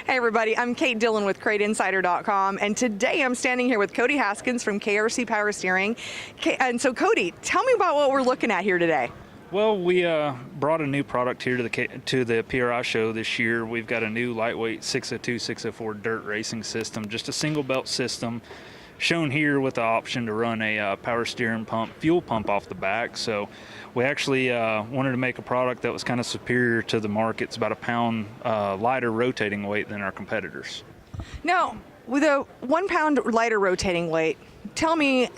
Hey everybody, I'm Kate Dillon with CrateInsider.com, and today I'm standing here with Cody Haskins from KRC Power Steering. And so Cody, tell me about what we're looking at here today. Well, we brought a new product here to the PRI show this year. We've got a new lightweight 602, 604 dirt racing system, just a single belt system, shown here with the option to run a power steering pump, fuel pump off the back. So we actually wanted to make a product that was kind of superior to the market. It's about a pound lighter rotating weight than our competitors. Now, with a 1 pound lighter rotating weight, tell me,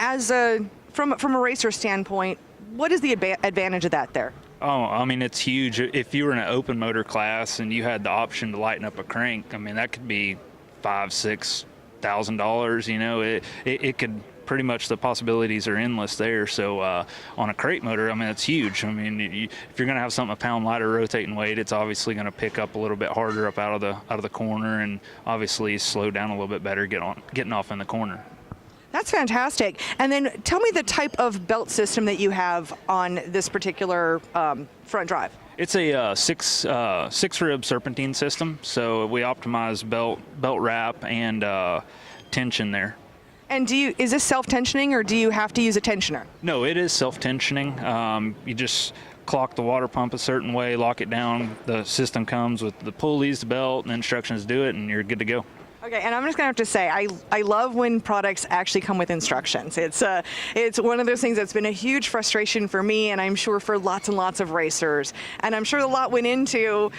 from a racer standpoint, what is the advantage of that there? Oh, I mean, it's huge. If you were in an open motor class and you had the option to lighten up a crank, I mean, that could be $5,000–6,000. You know, it could pretty much, the possibilities are endless there. So on a crate motor, I mean, it's huge. I mean, if you're going to have something a pound lighter rotating weight, it's obviously going to pick up a little bit harder up out of the corner, and obviously slow down a little bit better getting off in the corner. That's fantastic. And then tell me the type of belt system that you have on this particular front drive. It's a six rib serpentine system, so we optimize belt wrap and tension there. And is this self-tensioning, or do you have to use a tensioner? No, it is self-tensioning. You just clock the water pump a certain way, lock it down. The system comes with the pulleys, the belt, and the instructions to do it, and you're good to go. Okay, and I'm just gonna have to say, I love when products actually come with instructions. It's one of those things that's been a huge frustration for me, and I'm sure for lots and lots of racers. And I'm sure a lot went into,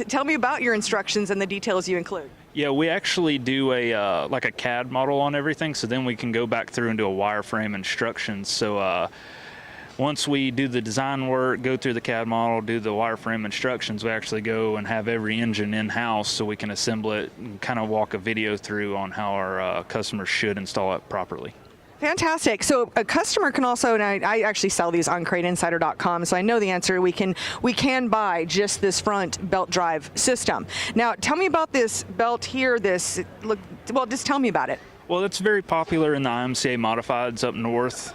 tell me about your instructions and the details you include. Yeah, we actually do like a CAD model on everything, so then we can go back through and do a wireframe instructions. So once we do the design work, go through the CAD model, do the wireframe instructions, we actually go and have every engine in-house so we can assemble it and kind of walk a video through on how our customers should install it properly. Fantastic. So a customer can also, and I actually sell these on CrateInsider.com, so I know the answer. We can buy just this front belt drive system. Now, tell me about this belt here. Just tell me about it. Well, it's very popular in the IMCA modifieds up north.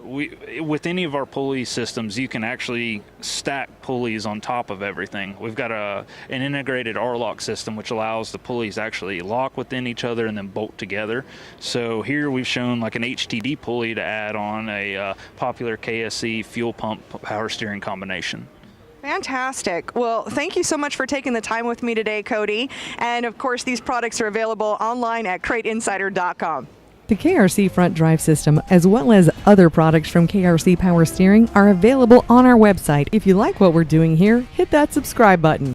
With any of our pulley systems, you can actually stack pulleys on top of everything. We've got an integrated R-lock system, which allows the pulleys actually lock within each other and then bolt together. So here we've shown like an HTD pulley to add on a popular KRC fuel pump power steering combination. Fantastic. Well, thank you so much for taking the time with me today, Cody. And of course, these products are available online at CrateInsider.com. The KRC front drive system, as well as other products from KRC Power Steering, are available on our website. If you like what we're doing here, hit that subscribe button.